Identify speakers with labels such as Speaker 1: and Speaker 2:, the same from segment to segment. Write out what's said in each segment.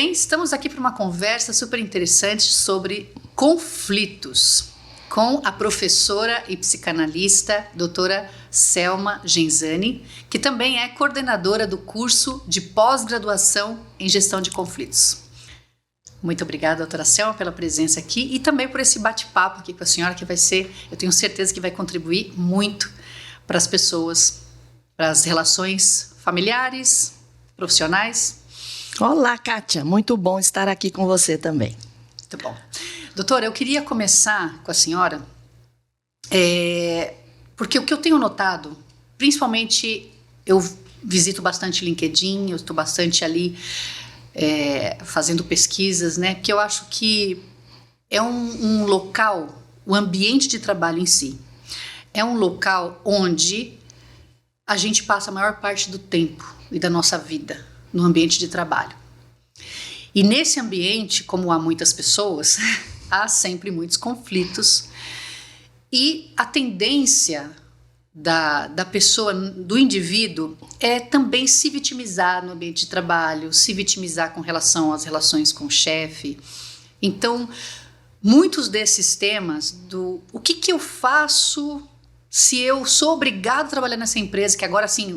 Speaker 1: bem, estamos aqui para uma conversa super interessante sobre conflitos com a professora e psicanalista doutora Selma Genzani, que também é coordenadora do curso de pós-graduação em gestão de conflitos. Muito obrigada, doutora Selma, pela presença aqui e também por esse bate-papo aqui com a senhora, que vai ser, eu tenho certeza que vai contribuir muito para as pessoas, para as relações familiares, profissionais.
Speaker 2: Olá, Kátia, muito bom estar aqui com você também.
Speaker 1: Muito bom. Doutora, eu queria começar com a senhora, porque o que eu tenho notado, principalmente eu visito bastante LinkedIn, eu estou bastante ali fazendo pesquisas, né? Porque eu acho que é um local, o ambiente de trabalho em si, é um local onde a gente passa a maior parte do tempo e da nossa vida no ambiente de trabalho. E nesse ambiente, como há muitas pessoas, há sempre muitos conflitos e a tendência da pessoa, do indivíduo, é também se vitimizar no ambiente de trabalho, se vitimizar com relação às relações com o chefe. Então, muitos desses temas o que eu faço se eu sou obrigado a trabalhar nessa empresa, que agora, assim,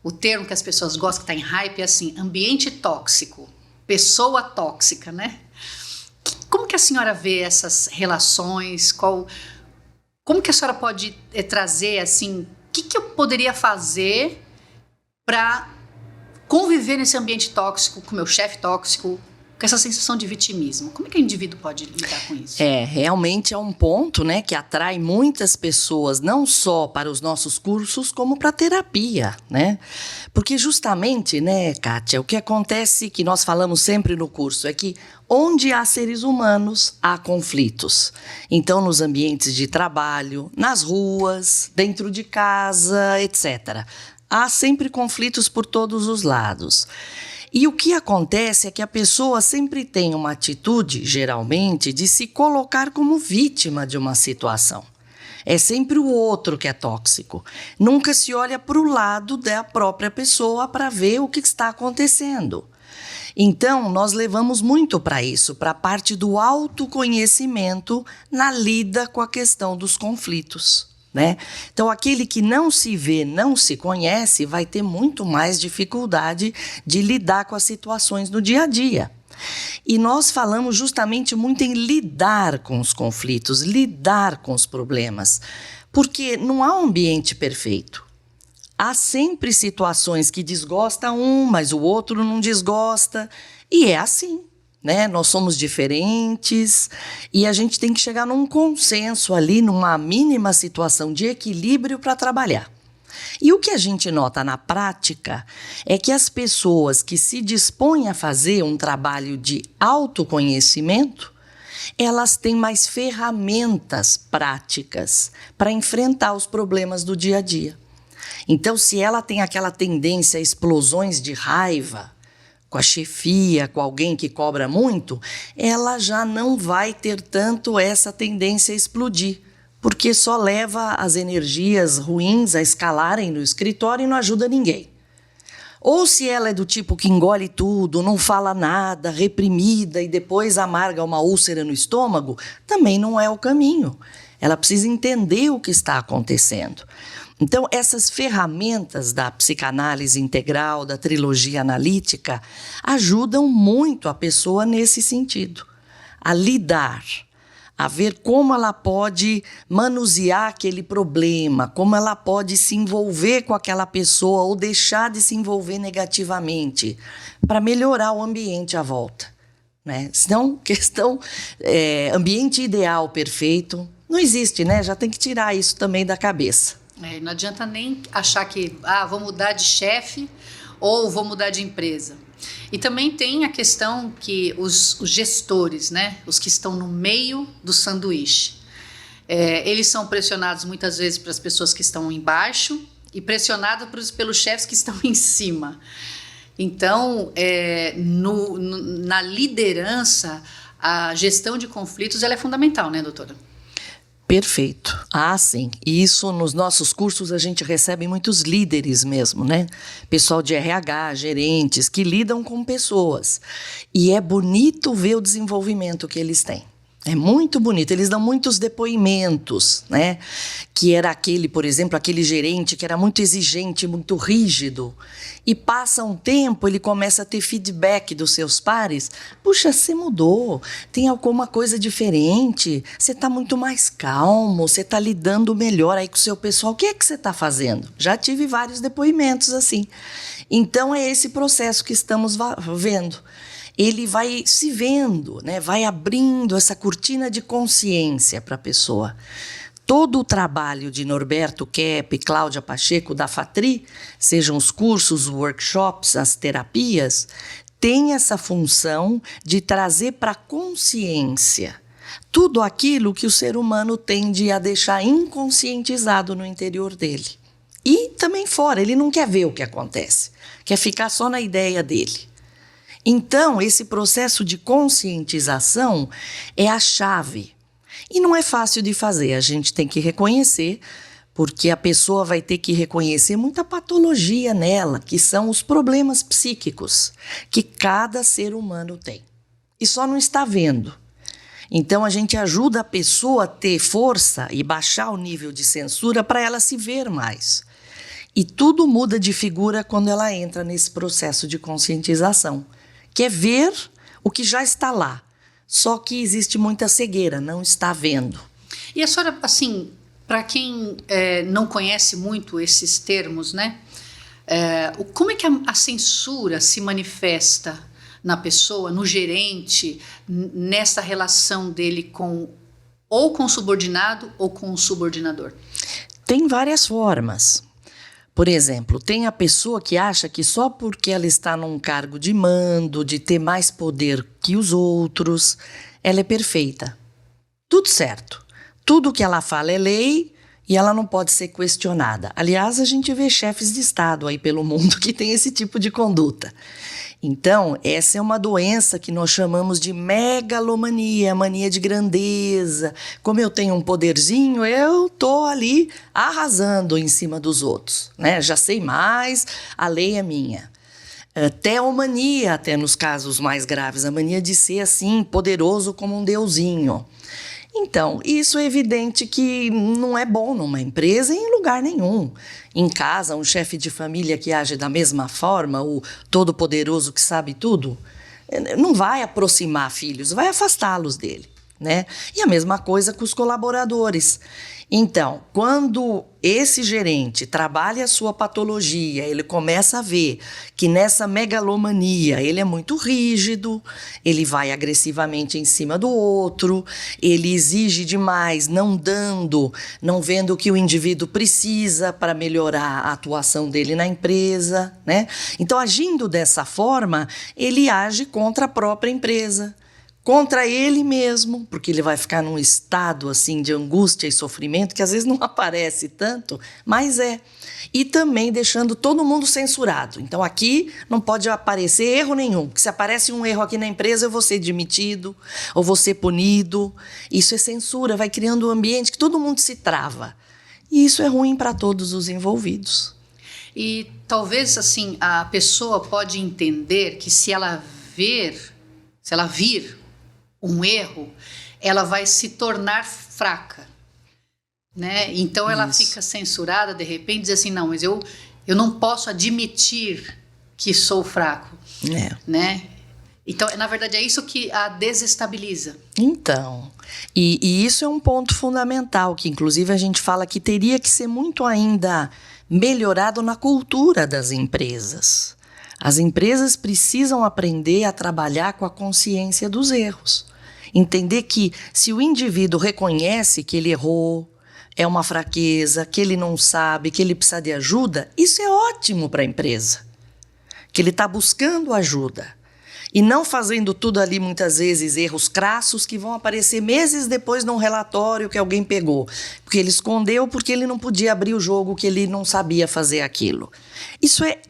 Speaker 1: o termo que as pessoas gostam, que está em hype, é assim, ambiente tóxico, pessoa tóxica, né? Como que a senhora vê essas relações? Como que a senhora pode trazer, assim, o que eu poderia fazer para conviver nesse ambiente tóxico, com o meu chefe tóxico, com essa sensação de vitimismo? Como é que o indivíduo pode lidar com isso?
Speaker 2: Realmente é um ponto, né, que atrai muitas pessoas, não só para os nossos cursos, como para a terapia, né? Porque justamente, né, Kátia, o que acontece, que nós falamos sempre no curso, é que onde há seres humanos, há conflitos. Então, nos ambientes de trabalho, nas ruas, dentro de casa, etc. Há sempre conflitos por todos os lados. E o que acontece é que a pessoa sempre tem uma atitude, geralmente, de se colocar como vítima de uma situação. É sempre o outro que é tóxico. Nunca se olha para o lado da própria pessoa para ver o que está acontecendo. Então, nós levamos muito para isso, para a parte do autoconhecimento na lida com a questão dos conflitos, né? Então, aquele que não se vê, não se conhece, vai ter muito mais dificuldade de lidar com as situações do dia a dia. E nós falamos justamente muito em lidar com os conflitos, lidar com os problemas, porque não há um ambiente perfeito. Há sempre situações que desgosta um, mas o outro não desgosta, e é assim, né? Nós somos diferentes e a gente tem que chegar num consenso ali, numa mínima situação de equilíbrio para trabalhar. E o que a gente nota na prática é que as pessoas que se dispõem a fazer um trabalho de autoconhecimento, elas têm mais ferramentas práticas para enfrentar os problemas do dia a dia. Então, se ela tem aquela tendência a explosões de raiva com a chefia, com alguém que cobra muito, ela já não vai ter tanto essa tendência a explodir, porque só leva as energias ruins a escalarem no escritório e não ajuda ninguém. Ou se ela é do tipo que engole tudo, não fala nada, reprimida e depois amarga uma úlcera no estômago, também não é o caminho. Ela precisa entender o que está acontecendo. Então, essas ferramentas da psicanálise integral, da trilogia analítica, ajudam muito a pessoa nesse sentido, a lidar, a ver como ela pode manusear aquele problema, como ela pode se envolver com aquela pessoa ou deixar de se envolver negativamente, para melhorar o ambiente à volta, né? Senão, ambiente ideal, perfeito, não existe, né? Já tem que tirar isso também da cabeça.
Speaker 1: Não adianta nem achar que vou mudar de chefe ou vou mudar de empresa. E também tem a questão que os gestores, né, os que estão no meio do sanduíche, eles são pressionados muitas vezes pelas pessoas que estão embaixo e pressionados pelos chefes que estão em cima. Então, na liderança, a gestão de conflitos ela é fundamental, né, doutora?
Speaker 2: Perfeito. Ah, sim. E isso nos nossos cursos a gente recebe muitos líderes mesmo, né? Pessoal de RH, gerentes, que lidam com pessoas. E é bonito ver o desenvolvimento que eles têm. É muito bonito. Eles dão muitos depoimentos, né? Que era aquele, por exemplo, aquele gerente que era muito exigente, muito rígido. E passa um tempo, ele começa a ter feedback dos seus pares. Puxa, você mudou, tem alguma coisa diferente, você está muito mais calmo, você está lidando melhor aí com o seu pessoal. O que é que você está fazendo? Já tive vários depoimentos assim. Então, é esse processo que estamos vendo. Ele vai se vendo, né? Vai abrindo essa cortina de consciência para a pessoa. Todo o trabalho de Norberto Kepp, Cláudia Pacheco, da Fatri, sejam os cursos, os workshops, as terapias, tem essa função de trazer para a consciência tudo aquilo que o ser humano tende a deixar inconscientizado no interior dele. E também fora, ele não quer ver o que acontece, quer ficar só na ideia dele. Então, esse processo de conscientização é a chave. E não é fácil de fazer, a gente tem que reconhecer, porque a pessoa vai ter que reconhecer muita patologia nela, que são os problemas psíquicos que cada ser humano tem. E só não está vendo. Então, a gente ajuda a pessoa a ter força e baixar o nível de censura para ela se ver mais. E tudo muda de figura quando ela entra nesse processo de conscientização, que é ver o que já está lá. Só que existe muita cegueira, não está vendo.
Speaker 1: E a senhora, assim, para quem não conhece muito esses termos, né? Como é que a censura se manifesta na pessoa, no gerente, nessa relação dele ou com o subordinado ou com o subordinador?
Speaker 2: Tem várias formas. Por exemplo, tem a pessoa que acha que só porque ela está num cargo de mando, de ter mais poder que os outros, ela é perfeita. Tudo certo. Tudo que ela fala é lei e ela não pode ser questionada. Aliás, a gente vê chefes de Estado aí pelo mundo que tem esse tipo de conduta. Então, essa é uma doença que nós chamamos de megalomania, mania de grandeza. Como eu tenho um poderzinho, eu estou ali arrasando em cima dos outros, né? Já sei mais, a lei é minha. Teomania, até nos casos mais graves, a mania de ser assim, poderoso como um deusinho. Então, isso é evidente que não é bom numa empresa e em lugar nenhum. Em casa, um chefe de família que age da mesma forma, o todo-poderoso que sabe tudo, não vai aproximar filhos, vai afastá-los dele, né? E a mesma coisa com os colaboradores. Então, quando esse gerente trabalha a sua patologia, ele começa a ver que nessa megalomania ele é muito rígido, ele vai agressivamente em cima do outro, ele exige demais, não dando, não vendo o que o indivíduo precisa para melhorar a atuação dele na empresa, né? Então, agindo dessa forma, ele age contra a própria empresa. Contra ele mesmo, porque ele vai ficar num estado assim de angústia e sofrimento que às vezes não aparece tanto, mas é. E também deixando todo mundo censurado. Então aqui não pode aparecer erro nenhum, porque se aparece um erro aqui na empresa eu vou ser demitido ou vou ser punido. Isso é censura, vai criando um ambiente que todo mundo se trava. E isso é ruim para todos os envolvidos.
Speaker 1: E talvez assim a pessoa pode entender que se ela vir um erro, ela vai se tornar fraca, né? Então ela fica censurada, de repente, diz assim, não, mas eu não posso admitir que sou fraco, né? Então, na verdade, é isso que a desestabiliza.
Speaker 2: Então, e isso é um ponto fundamental, que inclusive a gente fala que teria que ser muito ainda melhorado na cultura das empresas. As empresas precisam aprender a trabalhar com a consciência dos erros. Entender que se o indivíduo reconhece que ele errou, é uma fraqueza, que ele não sabe, que ele precisa de ajuda, isso é ótimo para a empresa. Que ele está buscando ajuda. E não fazendo tudo ali, muitas vezes, erros crassos que vão aparecer meses depois num relatório que alguém pegou. Porque ele escondeu porque ele não podia abrir o jogo, que ele não sabia fazer aquilo. Isso é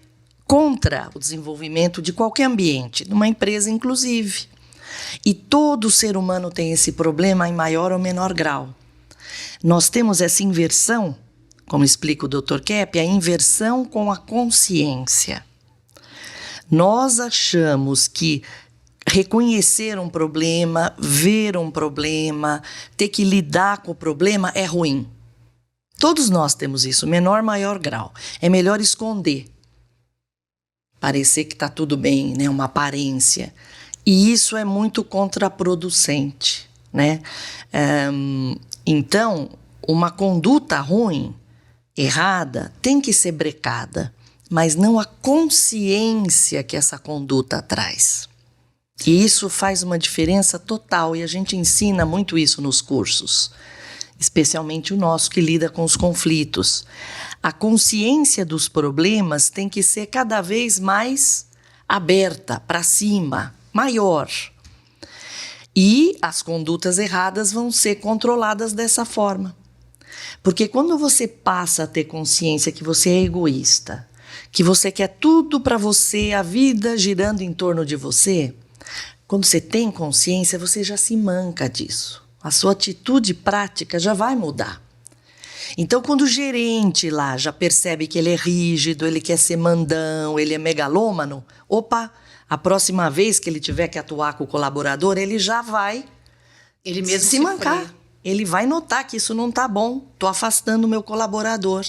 Speaker 2: contra o desenvolvimento de qualquer ambiente, numa empresa inclusive. E todo ser humano tem esse problema em maior ou menor grau. Nós temos essa inversão, como explica o Dr. Kepp, a inversão com a consciência. Nós achamos que reconhecer um problema, ver um problema, ter que lidar com o problema é ruim. Todos nós temos isso, menor, maior grau. É melhor esconder. Parecer que está tudo bem, né? Uma aparência. E isso é muito contraproducente, né? Então, uma conduta ruim, errada, tem que ser brecada, mas não a consciência que essa conduta traz. E isso faz uma diferença total, e a gente ensina muito isso nos cursos, especialmente o nosso que lida com os conflitos. A consciência dos problemas tem que ser cada vez mais aberta, para cima, maior. E as condutas erradas vão ser controladas dessa forma. Porque quando você passa a ter consciência que você é egoísta, que você quer tudo para você, a vida girando em torno de você, quando você tem consciência, você já se manca disso. A sua atitude prática já vai mudar. Então, quando o gerente lá já percebe que ele é rígido, ele quer ser mandão, ele é megalômano, opa, a próxima vez que ele tiver que atuar com o colaborador, ele já vai
Speaker 1: Ele mesmo
Speaker 2: se mancar. Ele vai notar que isso não está bom, estou afastando o meu colaborador.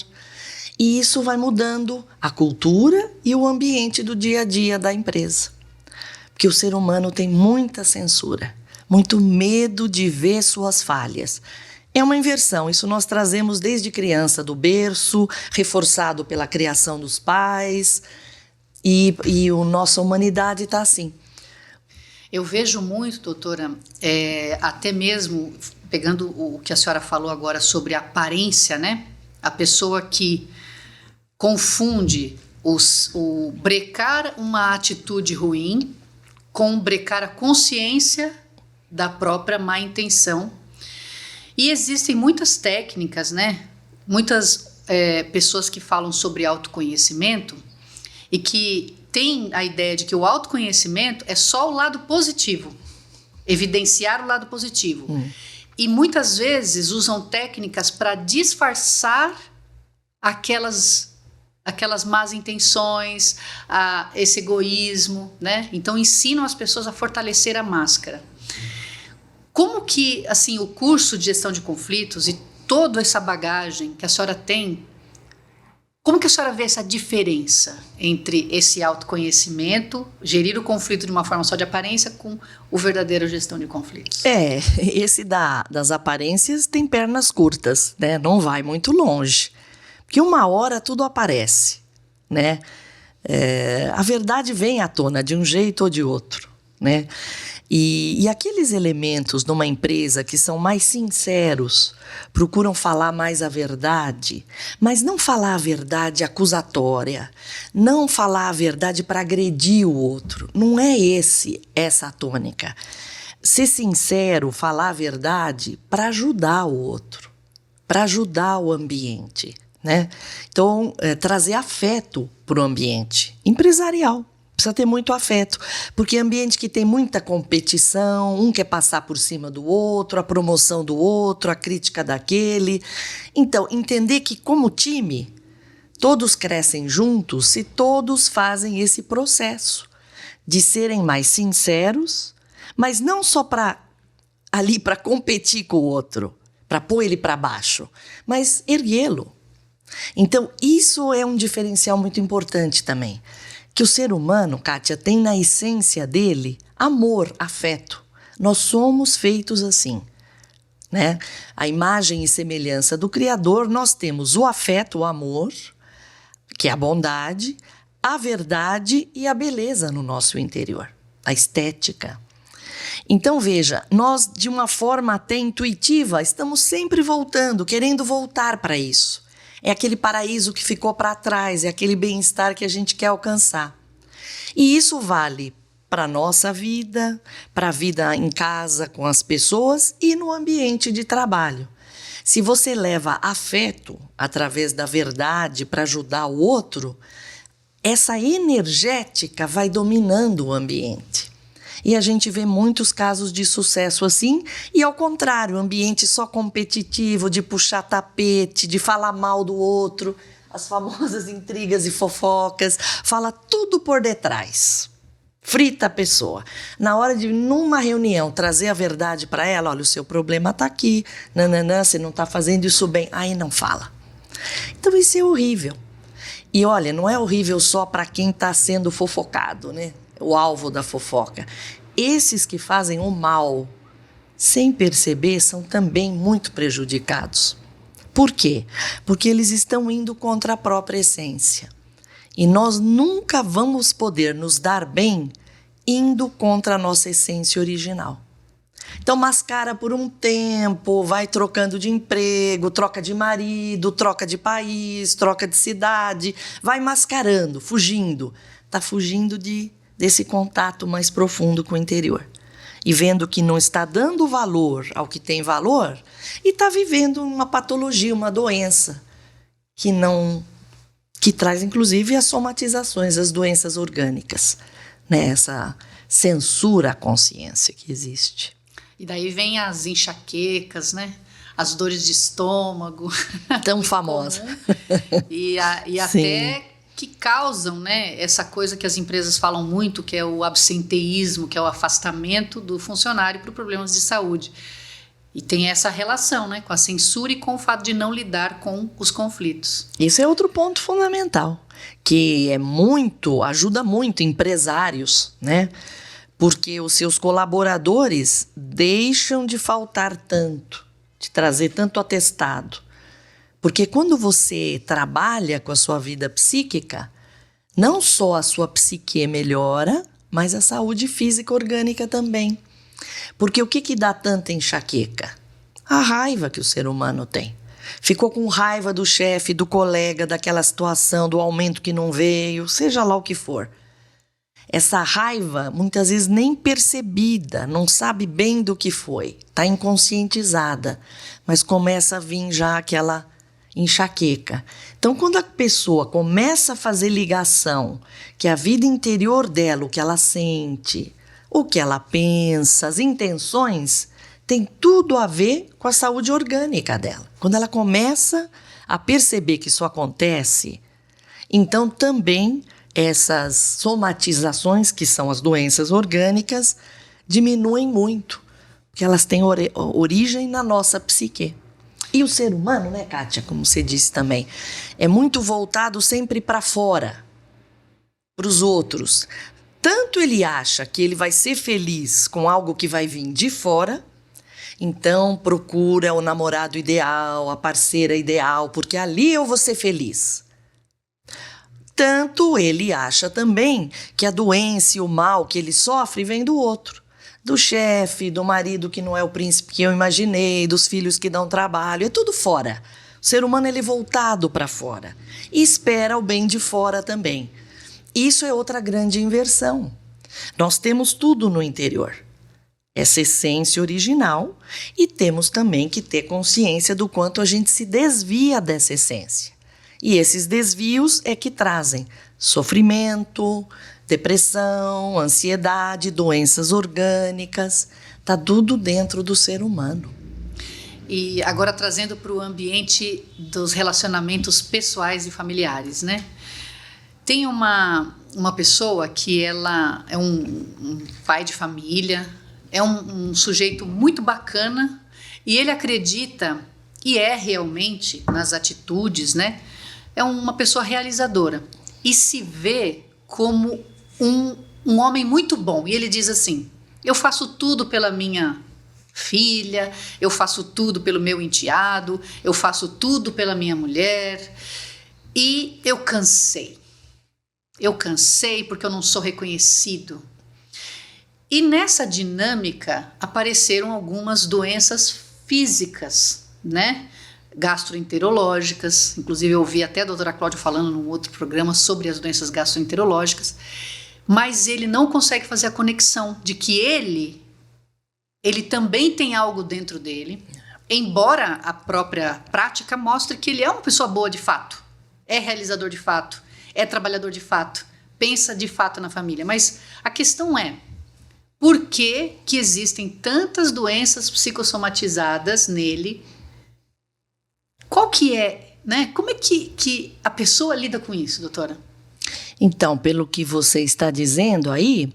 Speaker 2: E isso vai mudando a cultura e o ambiente do dia a dia da empresa. Porque o ser humano tem muita censura, muito medo de ver suas falhas. É uma inversão, isso nós trazemos desde criança, do berço, reforçado pela criação dos pais, e a nossa humanidade está assim.
Speaker 1: Eu vejo muito, doutora, até mesmo, pegando o que a senhora falou agora sobre a aparência, né? A pessoa que confunde o brecar uma atitude ruim com brecar a consciência da própria má intenção. E existem muitas técnicas, né? Muitas pessoas que falam sobre autoconhecimento e que têm a ideia de que o autoconhecimento é só o lado positivo, evidenciar o lado positivo. E muitas vezes usam técnicas para disfarçar aquelas más intenções, esse egoísmo, né? Então ensinam as pessoas a fortalecer a máscara. Como que, assim, o curso de gestão de conflitos e toda essa bagagem que a senhora tem, como que a senhora vê essa diferença entre esse autoconhecimento, gerir o conflito de uma forma só de aparência, com o verdadeiro gestão de conflitos?
Speaker 2: Esse das aparências tem pernas curtas, né? Não vai muito longe. Porque uma hora tudo aparece, né? A verdade vem à tona de um jeito ou de outro, né? E aqueles elementos numa empresa que são mais sinceros, procuram falar mais a verdade, mas não falar a verdade acusatória, não falar a verdade para agredir o outro. Não é essa a tônica. Ser sincero, falar a verdade para ajudar o outro, para ajudar o ambiente, né? Então, trazer afeto para o ambiente empresarial. Precisa ter muito afeto, porque ambiente que tem muita competição, um quer passar por cima do outro, a promoção do outro, a crítica daquele. Então, entender que como time, todos crescem juntos se todos fazem esse processo de serem mais sinceros, mas não só para competir com o outro, para pôr ele para baixo, mas erguê-lo. Então, isso é um diferencial muito importante também. Que o ser humano, Kátia, tem na essência dele amor, afeto. Nós somos feitos assim, né? A imagem e semelhança do Criador, nós temos o afeto, o amor, que é a bondade, a verdade e a beleza no nosso interior, a estética. Então, veja, nós, de uma forma até intuitiva, estamos sempre voltando, querendo voltar para isso. É aquele paraíso que ficou para trás, é aquele bem-estar que a gente quer alcançar. E isso vale para a nossa vida, para a vida em casa com as pessoas e no ambiente de trabalho. Se você leva afeto através da verdade para ajudar o outro, essa energética vai dominando o ambiente. E a gente vê muitos casos de sucesso assim, e ao contrário, ambiente só competitivo, de puxar tapete, de falar mal do outro, as famosas intrigas e fofocas, fala tudo por detrás. Frita a pessoa. Na hora de, numa reunião, trazer a verdade para ela, olha, o seu problema está aqui, nananã, você não está fazendo isso bem, aí não fala. Então isso é horrível. E olha, não é horrível só para quem está sendo fofocado, né? O alvo da fofoca. Esses que fazem o mal sem perceber são também muito prejudicados. Por quê? Porque eles estão indo contra a própria essência. E nós nunca vamos poder nos dar bem indo contra a nossa essência original. Então mascara por um tempo, vai trocando de emprego, troca de marido, troca de país, troca de cidade, vai mascarando, fugindo. Está fugindo desse contato mais profundo com o interior. E vendo que não está dando valor ao que tem valor, e está vivendo uma patologia, uma doença, que traz, inclusive, as somatizações, as doenças orgânicas, né? Essa censura à consciência que existe.
Speaker 1: E daí vem as enxaquecas, né? As dores de estômago.
Speaker 2: Tão famosa.
Speaker 1: E até que causam, né, essa coisa que as empresas falam muito, que é o absenteísmo, que é o afastamento do funcionário por problemas de saúde. E tem essa relação, né, com a censura e com o fato de não lidar com os conflitos.
Speaker 2: Isso é outro ponto fundamental, que ajuda muito empresários, né? Porque os seus colaboradores deixam de faltar tanto, de trazer tanto atestado. Porque quando você trabalha com a sua vida psíquica, não só a sua psique melhora, mas a saúde física orgânica também. Porque o que dá tanta enxaqueca? A raiva que o ser humano tem. Ficou com raiva do chefe, do colega, daquela situação, do aumento que não veio, seja lá o que for. Essa raiva, muitas vezes nem percebida, não sabe bem do que foi, está inconscientizada, mas começa a vir já aquela enxaqueca. Então, quando a pessoa começa a fazer ligação, que a vida interior dela, o que ela sente, o que ela pensa, as intenções, tem tudo a ver com a saúde orgânica dela. Quando ela começa a perceber que isso acontece, então também essas somatizações, que são as doenças orgânicas, diminuem muito, porque elas têm origem na nossa psique. E o ser humano, né, Kátia, como você disse também, é muito voltado sempre para fora, para os outros. Tanto ele acha que ele vai ser feliz com algo que vai vir de fora, então procura o namorado ideal, a parceira ideal, porque ali eu vou ser feliz. Tanto ele acha também que a doença e o mal que ele sofre vem do outro. Do chefe, do marido que não é o príncipe que eu imaginei, dos filhos que dão trabalho, é tudo fora. O ser humano ele é voltado para fora e espera o bem de fora também. Isso é outra grande inversão. Nós temos tudo no interior, essa essência original, e temos também que ter consciência do quanto a gente se desvia dessa essência. E esses desvios é que trazem sofrimento, depressão, ansiedade, doenças orgânicas. Está tudo dentro do ser humano.
Speaker 1: E agora trazendo para o ambiente dos relacionamentos pessoais e familiares, né? Tem uma pessoa que ela é um pai de família, é um sujeito muito bacana, e ele acredita, e é realmente, nas atitudes, né? É uma pessoa realizadora e se vê como um homem muito bom. E ele diz assim: eu faço tudo pela minha filha, eu faço tudo pelo meu enteado, eu faço tudo pela minha mulher, e eu cansei. Eu cansei porque eu não sou reconhecido. E nessa dinâmica apareceram algumas doenças físicas, né? Gastroenterológicas. Inclusive eu ouvi até a doutora Cláudia falando num outro programa sobre as doenças gastroenterológicas. Mas ele não consegue fazer a conexão de que ele também tem algo dentro dele, embora a própria prática mostre que ele é uma pessoa boa de fato, é realizador de fato, é trabalhador de fato, pensa de fato na família. Mas a questão é, que existem tantas doenças psicossomatizadas nele? Qual que é, né? Como é que a pessoa lida com isso, doutora?
Speaker 2: Então, pelo que você está dizendo aí,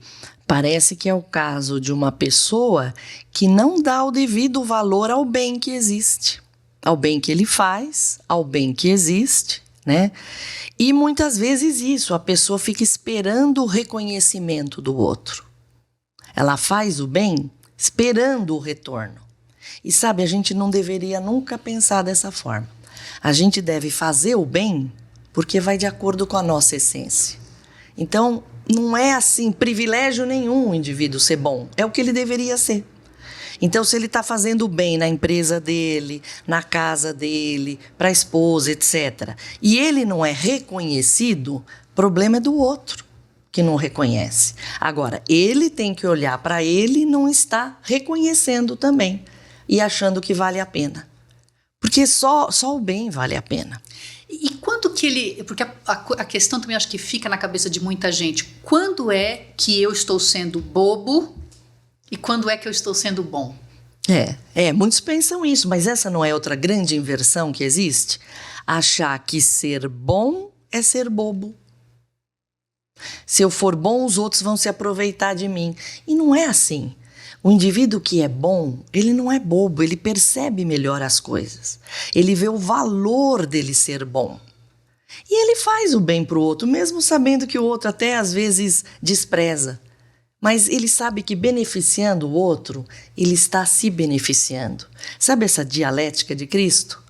Speaker 2: parece que é o caso de uma pessoa que não dá o devido valor ao bem que existe, ao bem que ele faz, ao bem que existe, né? E muitas vezes isso, a pessoa fica esperando o reconhecimento do outro. Ela faz o bem esperando o retorno. E sabe, a gente não deveria nunca pensar dessa forma. A gente deve fazer o bem porque vai de acordo com a nossa essência. Então, não é assim, privilégio nenhum o indivíduo ser bom. É o que ele deveria ser. Então, se ele está fazendo o bem na empresa dele, na casa dele, para a esposa, etc., e ele não é reconhecido, o problema é do outro que não reconhece. Agora, ele tem que olhar para ele e não está reconhecendo também e achando que vale a pena. Porque só o bem vale a pena.
Speaker 1: E quando que ele... Porque a questão também acho que fica na cabeça de muita gente. Quando é que eu estou sendo bobo e quando é que eu estou sendo bom?
Speaker 2: Muitos pensam isso, mas essa não é outra grande inversão que existe? Achar que ser bom é ser bobo. Se eu for bom, os outros vão se aproveitar de mim. E não é assim. O indivíduo que é bom, ele não é bobo, ele percebe melhor as coisas. Ele vê o valor dele ser bom. E ele faz o bem para o outro, mesmo sabendo que o outro até às vezes despreza. Mas ele sabe que beneficiando o outro, ele está se beneficiando. Sabe essa dialética de Cristo?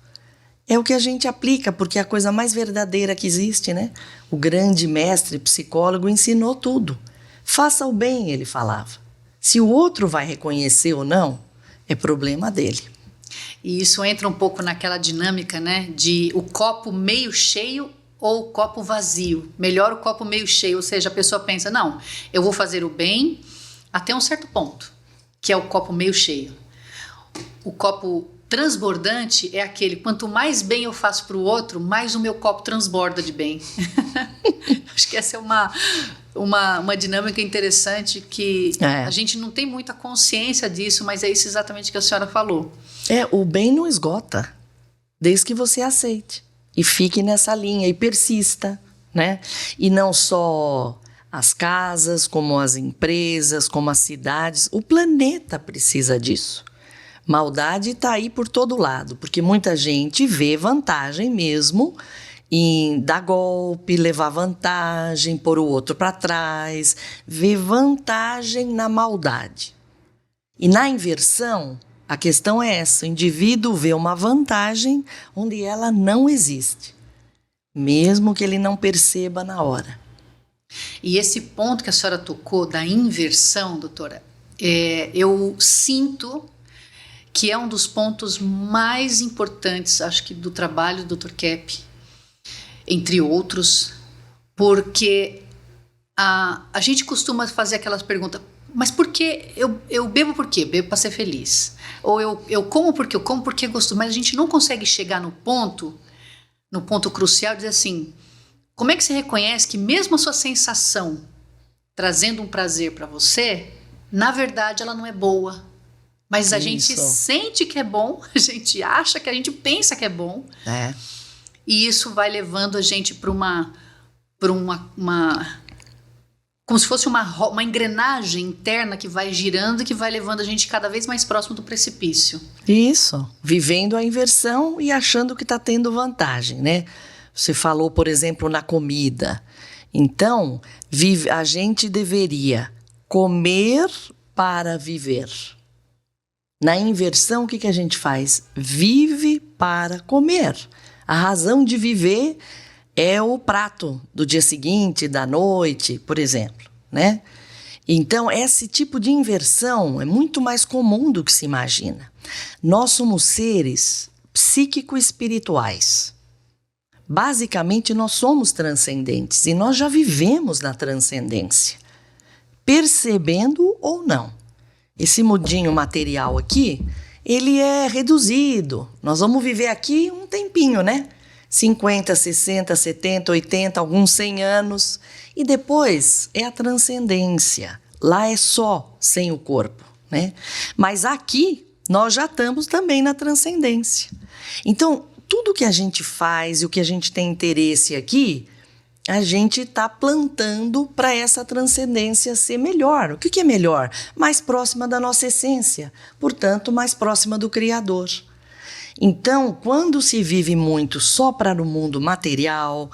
Speaker 2: É o que a gente aplica, porque é a coisa mais verdadeira que existe, né? O grande mestre psicólogo ensinou tudo. Faça o bem, ele falava. Se o outro vai reconhecer ou não, é problema dele.
Speaker 1: E isso entra um pouco naquela dinâmica, né? De o copo meio cheio ou o copo vazio. Melhor o copo meio cheio, ou seja, a pessoa pensa, não, eu vou fazer o bem até um certo ponto, que é o copo meio cheio. O copo transbordante é aquele, quanto mais bem eu faço para o outro, mais o meu copo transborda de bem. Acho que essa é uma dinâmica interessante que a gente não tem muita consciência disso, mas é isso exatamente que a senhora falou.
Speaker 2: O bem não esgota, desde que você aceite e fique nessa linha e persista, né? E não só as casas, como as empresas, como as cidades, o planeta precisa disso. Maldade está aí por todo lado, porque muita gente vê vantagem mesmo em dar golpe, levar vantagem, pôr o outro para trás, vê vantagem na maldade. E na inversão, a questão é essa, o indivíduo vê uma vantagem onde ela não existe, mesmo que ele não perceba na hora.
Speaker 1: E esse ponto que a senhora tocou da inversão, doutora, eu sinto que é um dos pontos mais importantes, acho que do trabalho do Dr. Kepp, entre outros, porque a gente costuma fazer aquelas perguntas, mas por que eu bebo por quê? Bebo para ser feliz. Ou eu como porque eu como porque gosto, mas a gente não consegue chegar no ponto crucial de dizer assim, como é que você reconhece que mesmo a sua sensação trazendo um prazer para você, na verdade ela não é boa? Mas a gente sente que é bom, a gente acha que a gente pensa que é bom. E isso vai levando a gente para uma como se fosse uma engrenagem interna que vai girando e que vai levando a gente cada vez mais próximo do precipício.
Speaker 2: Isso, vivendo a inversão e achando que está tendo vantagem, né? Você falou, por exemplo, na comida. Então, a gente deveria comer para viver. Na inversão, o que a gente faz? Vive para comer. A razão de viver é o prato do dia seguinte, da noite, por exemplo, né? Então, esse tipo de inversão é muito mais comum do que se imagina. Nós somos seres psíquico-espirituais. Basicamente, nós somos transcendentes e nós já vivemos na transcendência, percebendo ou não. Esse mundinho material aqui, ele é reduzido. Nós vamos viver aqui um tempinho, né? 50, 60, 70, 80, alguns 100 anos. E depois é a transcendência, Lá é só sem o corpo, né? Mas aqui nós já estamos também na transcendência. Então, tudo que a gente faz e o que a gente tem interesse aqui, a gente está plantando para essa transcendência ser melhor. O que é melhor? Mais próxima da nossa essência, portanto, mais próxima do Criador. Então, quando se vive muito só para o mundo material,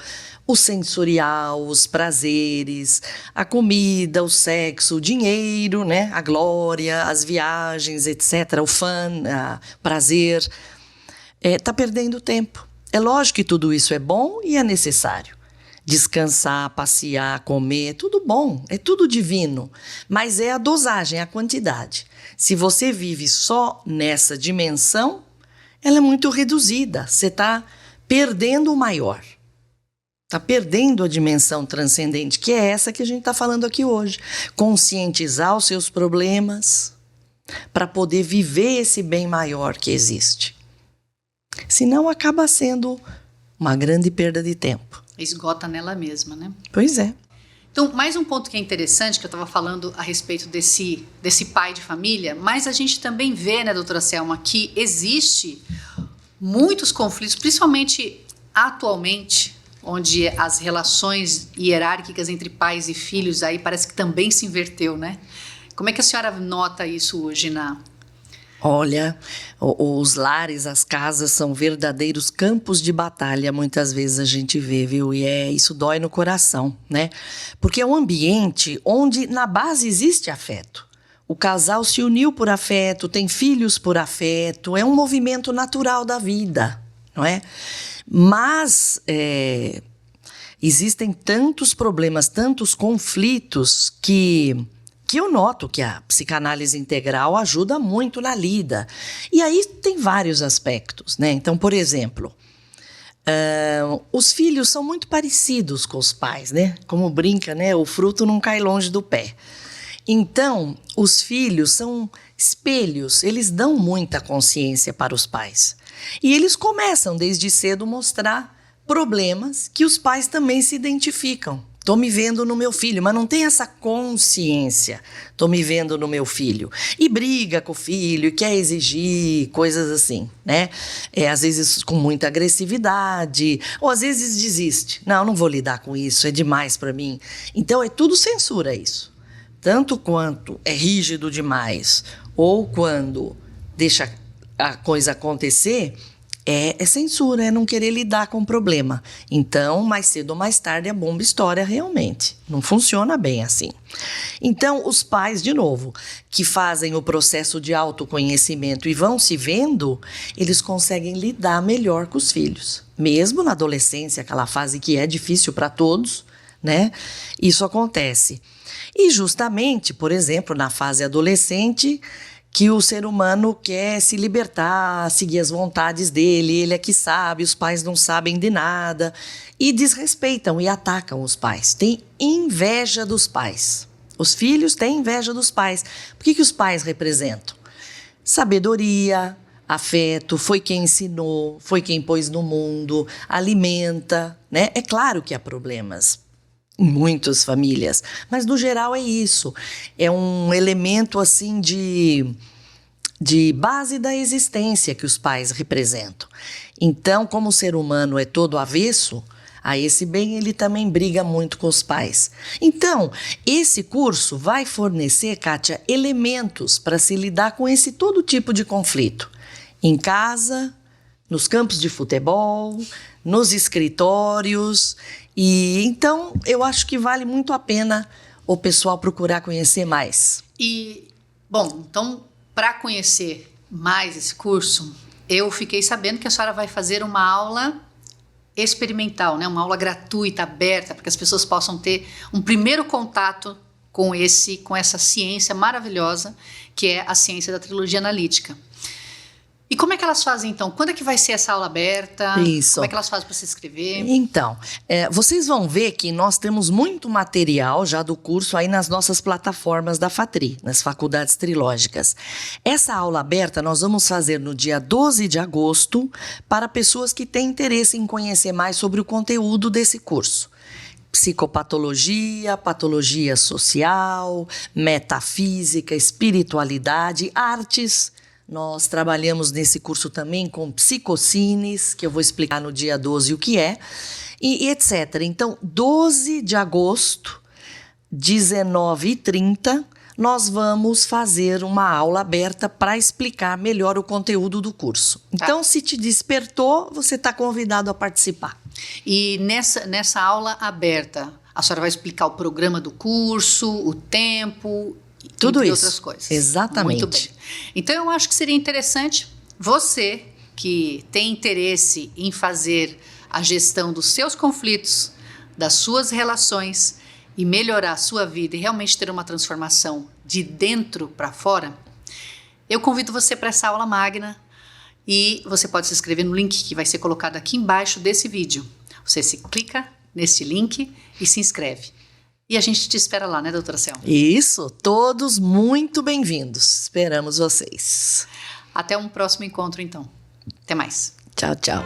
Speaker 2: o sensorial, os prazeres, a comida, o sexo, o dinheiro, né? A glória, as viagens, etc., o fun, o prazer, está perdendo tempo. É lógico que tudo isso é bom e é necessário. Descansar, passear, comer, tudo bom, é tudo divino, mas é a dosagem, a quantidade. Se você vive só nessa dimensão, ela é muito reduzida, você está perdendo o maior. Está perdendo a dimensão transcendente, que é essa que a gente está falando aqui hoje. Conscientizar os seus problemas para poder viver esse bem maior que existe. Senão acaba sendo uma grande perda de tempo.
Speaker 1: Esgota nela mesma, né?
Speaker 2: Pois é.
Speaker 1: Então, mais um ponto que é interessante, que eu estava falando a respeito desse pai de família, mas a gente também vê, né, doutora Selma, que existe muitos conflitos, principalmente atualmente, onde as relações hierárquicas entre pais e filhos aí parece que também se inverteu, né? Como é que a senhora nota isso hoje na...
Speaker 2: Olha, os lares, as casas são verdadeiros campos de batalha, muitas vezes a gente vê, viu? E isso dói no coração, né? Porque é um ambiente onde na base existe afeto. O casal se uniu por afeto, tem filhos por afeto, é um movimento natural da vida, não é? Mas existem tantos problemas, tantos conflitos que eu noto que a psicanálise integral ajuda muito na lida. E aí tem vários aspectos, né? Então, por exemplo, os filhos são muito parecidos com os pais, né? Como brinca, né? O fruto não cai longe do pé. Então, os filhos são espelhos, eles dão muita consciência para os pais. E eles começam desde cedo a mostrar problemas que os pais também se identificam. Estou me vendo no meu filho, mas não tem essa consciência. Estou me vendo no meu filho. E briga com o filho, quer exigir, coisas assim, né? Às vezes com muita agressividade, ou às vezes desiste. Não vou lidar com isso, é demais para mim. Então é tudo censura isso. Tanto quanto é rígido demais, ou quando deixa a coisa acontecer, é censura, é não querer lidar com o problema. Então, mais cedo ou mais tarde, a bomba estoura realmente. Não funciona bem assim. Então, os pais, de novo, que fazem o processo de autoconhecimento e vão se vendo, eles conseguem lidar melhor com os filhos. Mesmo na adolescência, aquela fase que é difícil para todos, né? Isso acontece. E justamente, por exemplo, na fase adolescente, que o ser humano quer se libertar, seguir as vontades dele, ele é que sabe, os pais não sabem de nada, e desrespeitam e atacam os pais. Tem inveja dos pais. Os filhos têm inveja dos pais. Por que os pais representam? Sabedoria, afeto, foi quem ensinou, foi quem pôs no mundo, alimenta, né? É claro que há problemas em muitas famílias, mas no geral é isso. É um elemento assim de base da existência que os pais representam. Então, como o ser humano é todo avesso a esse bem, ele também briga muito com os pais. Então, esse curso vai fornecer, Kátia, elementos para se lidar com esse todo tipo de conflito. Em casa, nos campos de futebol, nos escritórios. E então, eu acho que vale muito a pena o pessoal procurar conhecer mais.
Speaker 1: E, bom, então, para conhecer mais esse curso, eu fiquei sabendo que a senhora vai fazer uma aula experimental, né? Uma aula gratuita, aberta, para que as pessoas possam ter um primeiro contato com essa ciência maravilhosa, que é a ciência da trilogia analítica. E como é que elas fazem, então? Quando é que vai ser essa aula aberta?
Speaker 2: Isso.
Speaker 1: Como é que elas fazem para se inscrever?
Speaker 2: Então, vocês vão ver que nós temos muito material já do curso aí nas nossas plataformas da FATRI, nas faculdades trilógicas. Essa aula aberta nós vamos fazer no dia 12 de agosto para pessoas que têm interesse em conhecer mais sobre o conteúdo desse curso. psicopatologia, patologia social, metafísica, espiritualidade, artes. Nós trabalhamos nesse curso também com psicocines, que eu vou explicar no dia 12 o que é, e etc. Então, 12 de agosto, 19h30, nós vamos fazer uma aula aberta para explicar melhor o conteúdo do curso. Então, se te despertou, você está convidado a participar.
Speaker 1: E nessa aula aberta, a senhora vai explicar o programa do curso, o tempo,
Speaker 2: tudo
Speaker 1: entre
Speaker 2: isso.
Speaker 1: Outras coisas.
Speaker 2: Exatamente.
Speaker 1: Muito bem. Então, eu acho que seria interessante você que tem interesse em fazer a gestão dos seus conflitos, das suas relações e melhorar a sua vida e realmente ter uma transformação de dentro para fora, eu convido você para essa aula magna e você pode se inscrever no link que vai ser colocado aqui embaixo desse vídeo. Você se clica nesse link e se inscreve. E a gente te espera lá, né, doutora Selma?
Speaker 2: Isso, todos muito bem-vindos. Esperamos vocês.
Speaker 1: Até um próximo encontro, então. Até mais.
Speaker 2: Tchau, tchau.